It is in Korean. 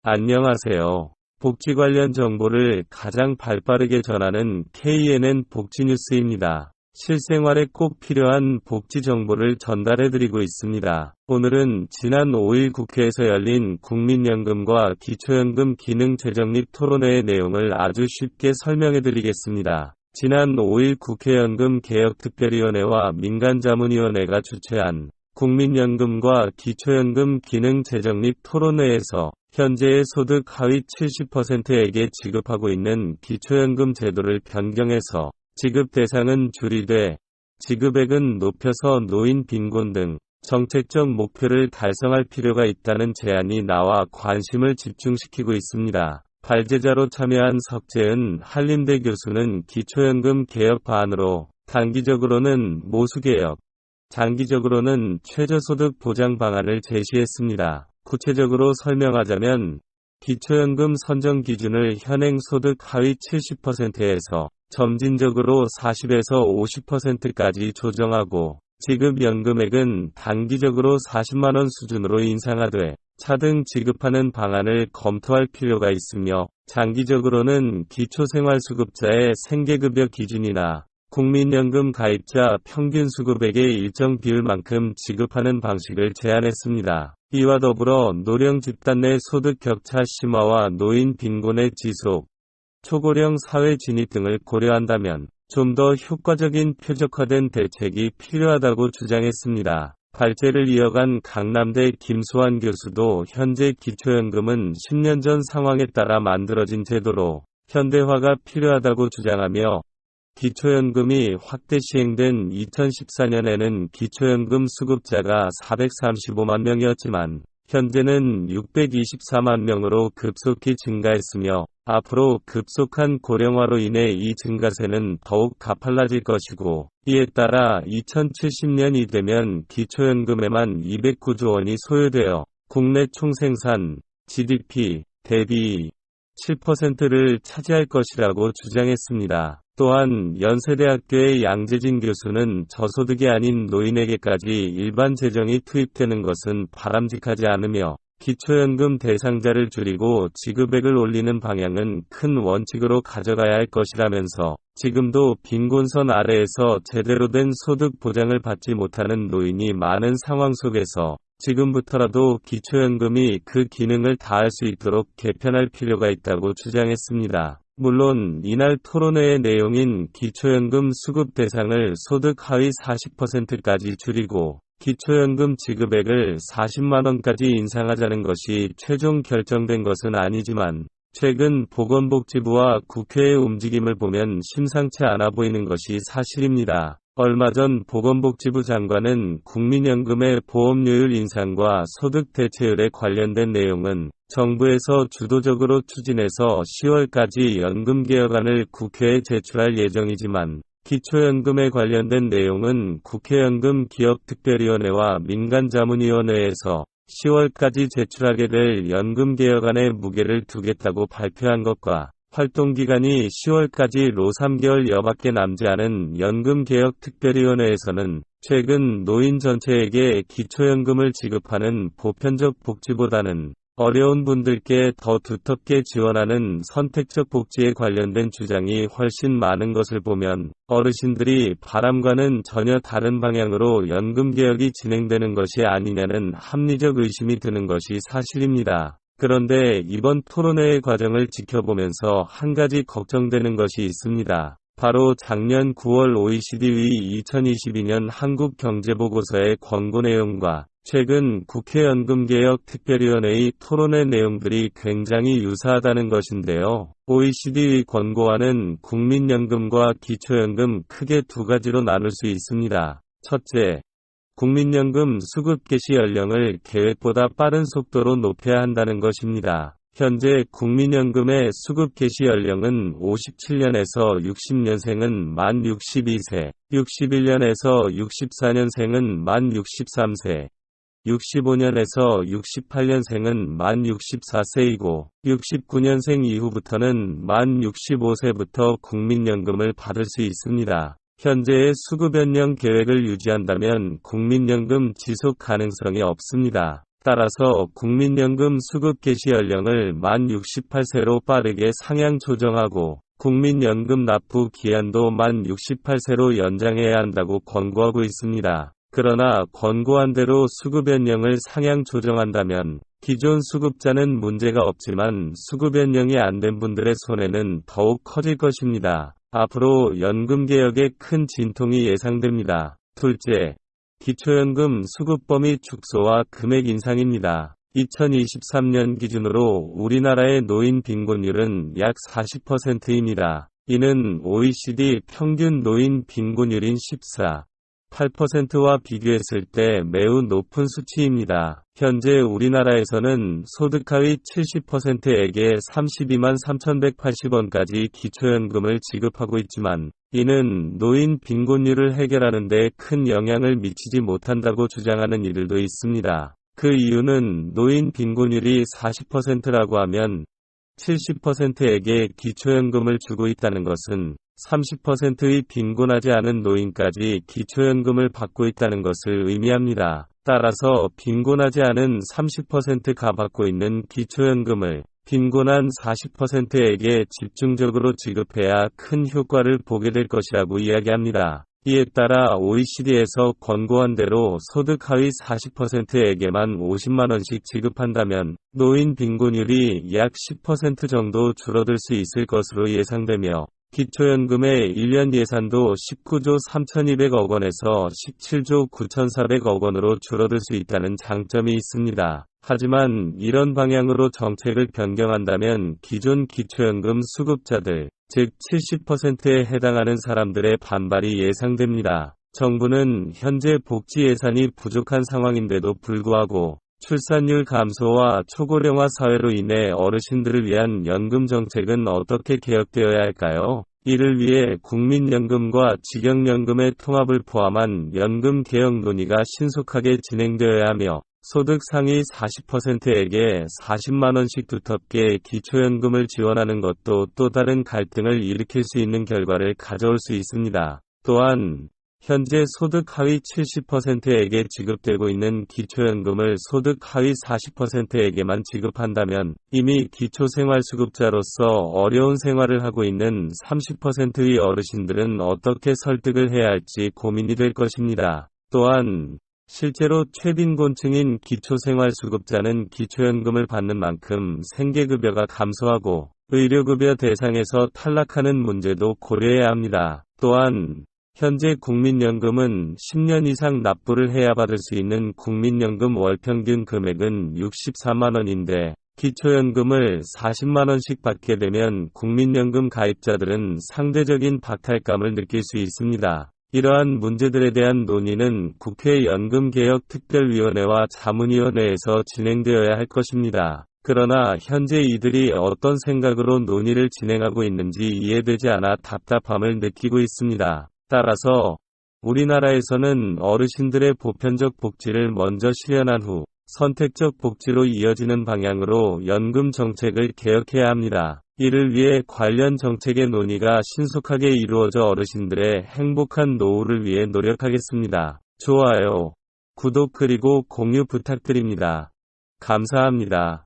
안녕하세요. 복지 관련 정보를 가장 발빠르게 전하는 KNN 복지뉴스입니다. 실생활에 꼭 필요한 복지 정보를 전달해드리고 있습니다. 오늘은 지난 5일 국회에서 열린 국민연금과 기초연금 기능 재정립 토론회의 내용을 아주 쉽게 설명해드리겠습니다. 지난 5일 국회 연금개혁특별위원회와 민간자문위원회가 주최한 국민연금과 기초연금 기능 재정립 토론회에서 현재의 소득 하위 70%에게 지급하고 있는 기초연금 제도를 변경해서 지급 대상은 줄이되 지급액은 높여서 노인 빈곤 등 정책적 목표를 달성할 필요가 있다는 제안이 나와 관심을 집중시키고 있습니다. 발제자로 참여한 석재은 한림대 교수는 기초연금 개혁 방안으로 단기적으로는 모수개혁, 장기적으로는 최저소득 보장 방안을 제시했습니다. 구체적으로 설명하자면 기초연금 선정 기준을 현행 소득 하위 70%에서 점진적으로 40에서 50%까지 조정하고 지급 연금액은 단기적으로 40만원 수준으로 인상하되 차등 지급하는 방안을 검토할 필요가 있으며 장기적으로는 기초생활수급자의 생계급여 기준이나 국민연금 가입자 평균 수급액의 일정 비율만큼 지급하는 방식을 제안했습니다. 이와 더불어 노령 집단 내 소득 격차 심화와 노인 빈곤의 지속, 초고령 사회 진입 등을 고려한다면 좀 더 효과적인 표적화된 대책이 필요하다고 주장했습니다. 발제를 이어간 강남대 김수환 교수도 현재 기초연금은 10년 전 상황에 따라 만들어진 제도로 현대화가 필요하다고 주장하며 기초연금이 확대 시행된 2014년에는 기초연금 수급자가 435만 명이었지만 현재는 624만 명으로 급속히 증가했으며 앞으로 급속한 고령화로 인해 이 증가세는 더욱 가팔라질 것이고 이에 따라 2070년이 되면 기초연금에만 209조 원이 소요되어 국내 총생산 GDP 대비 7%를 차지할 것이라고 주장했습니다. 또한 연세대학교의 양재진 교수는 저소득이 아닌 노인에게까지 일반 재정이 투입되는 것은 바람직하지 않으며 기초연금 대상자를 줄이고 지급액을 올리는 방향은 큰 원칙으로 가져가야 할 것이라면서 지금도 빈곤선 아래에서 제대로 된 소득 보장을 받지 못하는 노인이 많은 상황 속에서 지금부터라도 기초연금이 그 기능을 다할 수 있도록 개편할 필요가 있다고 주장했습니다. 물론 이날 토론회의 내용인 기초연금 수급 대상을 소득 하위 40%까지 줄이고 기초연금 지급액을 40만원까지 인상하자는 것이 최종 결정된 것은 아니지만 최근 보건복지부와 국회의 움직임을 보면 심상치 않아 보이는 것이 사실입니다. 얼마 전 보건복지부 장관은 국민연금의 보험료율 인상과 소득 대체율에 관련된 내용은 정부에서 주도적으로 추진해서 10월까지 연금개혁안을 국회에 제출할 예정이지만 기초연금에 관련된 내용은 국회연금기획특별위원회와 민간자문위원회에서 10월까지 제출하게 될 연금개혁안에 무게를 두겠다고 발표한 것과 활동기간이 10월까지로 3개월여밖에 남지 않은 연금개혁특별위원회에서는 최근 노인 전체에게 기초연금을 지급하는 보편적 복지보다는 어려운 분들께 더 두텁게 지원하는 선택적 복지에 관련된 주장이 훨씬 많은 것을 보면 어르신들이 바람과는 전혀 다른 방향으로 연금개혁이 진행되는 것이 아니냐는 합리적 의심이 드는 것이 사실입니다. 그런데 이번 토론회의 과정을 지켜보면서 한 가지 걱정되는 것이 있습니다. 바로 작년 9월 OECD의 2022년 한국경제보고서의 권고 내용과 최근 국회 연금개혁특별위원회의 토론회 내용들이 굉장히 유사하다는 것인데요. OECD의 권고안은 국민연금과 기초연금 크게 두 가지로 나눌 수 있습니다. 첫째, 국민연금 수급 개시 연령을 계획보다 빠른 속도로 높여야 한다는 것입니다. 현재 국민연금의 수급 개시 연령은 57년에서 60년생은 만 62세, 61년에서 64년생은 만 63세, 65년에서 68년생은 만 64세이고 69년생 이후부터는 만 65세부터 국민연금을 받을 수 있습니다. 현재의 수급연령 계획을 유지한다면 국민연금 지속 가능성이 없습니다. 따라서 국민연금 수급 개시 연령을 만 68세로 빠르게 상향 조정하고 국민연금 납부 기한도 만 68세로 연장해야 한다고 권고하고 있습니다. 그러나 권고한 대로 수급 연령을 상향 조정한다면 기존 수급자는 문제가 없지만 수급 연령이 안 된 분들의 손해는 더욱 커질 것입니다. 앞으로 연금개혁에 큰 진통이 예상됩니다. 둘째, 기초연금 수급 범위 축소와 금액 인상입니다. 2023년 기준으로 우리나라의 노인 빈곤율은 약 40%입니다. 이는 OECD 평균 노인 빈곤율인 14.8%와 비교했을 때 매우 높은 수치입니다. 현재 우리나라에서는 소득 하위 70%에게 32만 3,180원까지 기초연금을 지급하고 있지만 이는 노인 빈곤율을 해결하는 데 큰 영향을 미치지 못한다고 주장하는 이들도 있습니다. 그 이유는 노인 빈곤율이 40%라고 하면 70%에게 기초연금을 주고 있다는 것은 30%의 빈곤하지 않은 노인까지 기초연금을 받고 있다는 것을 의미합니다. 따라서 빈곤하지 않은 30%가 받고 있는 기초연금을 빈곤한 40%에게 집중적으로 지급해야 큰 효과를 보게 될 것이라고 이야기합니다. 이에 따라 OECD에서 권고한 대로 소득 하위 40%에게만 50만원씩 지급한다면 노인 빈곤율이 약 10% 정도 줄어들 수 있을 것으로 예상되며 기초연금의 1년 예산도 19조 3,200억 원에서 17조 9,400억 원으로 줄어들 수 있다는 장점이 있습니다. 하지만 이런 방향으로 정책을 변경한다면 기존 기초연금 수급자들, 즉 70%에 해당하는 사람들의 반발이 예상됩니다. 정부는 현재 복지 예산이 부족한 상황인데도 불구하고 출산율 감소와 초고령화 사회로 인해 어르신들을 위한 연금 정책은 어떻게 개혁되어야 할까요? 이를 위해 국민연금과 직영연금의 통합을 포함한 연금 개혁 논의가 신속하게 진행되어야 하며 소득 상위 40%에게 40만원씩 두텁게 기초연금을 지원하는 것도 또 다른 갈등을 일으킬 수 있는 결과를 가져올 수 있습니다. 또한 현재 소득 하위 70%에게 지급되고 있는 기초연금을 소득 하위 40%에게만 지급한다면 이미 기초생활수급자로서 어려운 생활을 하고 있는 30%의 어르신들은 어떻게 설득을 해야 할지 고민이 될 것입니다. 또한 실제로 최빈곤층인 기초생활수급자는 기초연금을 받는 만큼 생계급여가 감소하고 의료급여 대상에서 탈락하는 문제도 고려해야 합니다. 또한 현재 국민연금은 10년 이상 납부를 해야 받을 수 있는 국민연금 월평균 금액은 64만원인데 기초연금을 40만원씩 받게 되면 국민연금 가입자들은 상대적인 박탈감을 느낄 수 있습니다. 이러한 문제들에 대한 논의는 국회 연금개혁특별위원회와 자문위원회에서 진행되어야 할 것입니다. 그러나 현재 이들이 어떤 생각으로 논의를 진행하고 있는지 이해되지 않아 답답함을 느끼고 있습니다. 따라서 우리나라에서는 어르신들의 보편적 복지를 먼저 실현한 후 선택적 복지로 이어지는 방향으로 연금 정책을 개혁해야 합니다. 이를 위해 관련 정책의 논의가 신속하게 이루어져 어르신들의 행복한 노후를 위해 노력하겠습니다. 좋아요, 구독 그리고 공유 부탁드립니다. 감사합니다.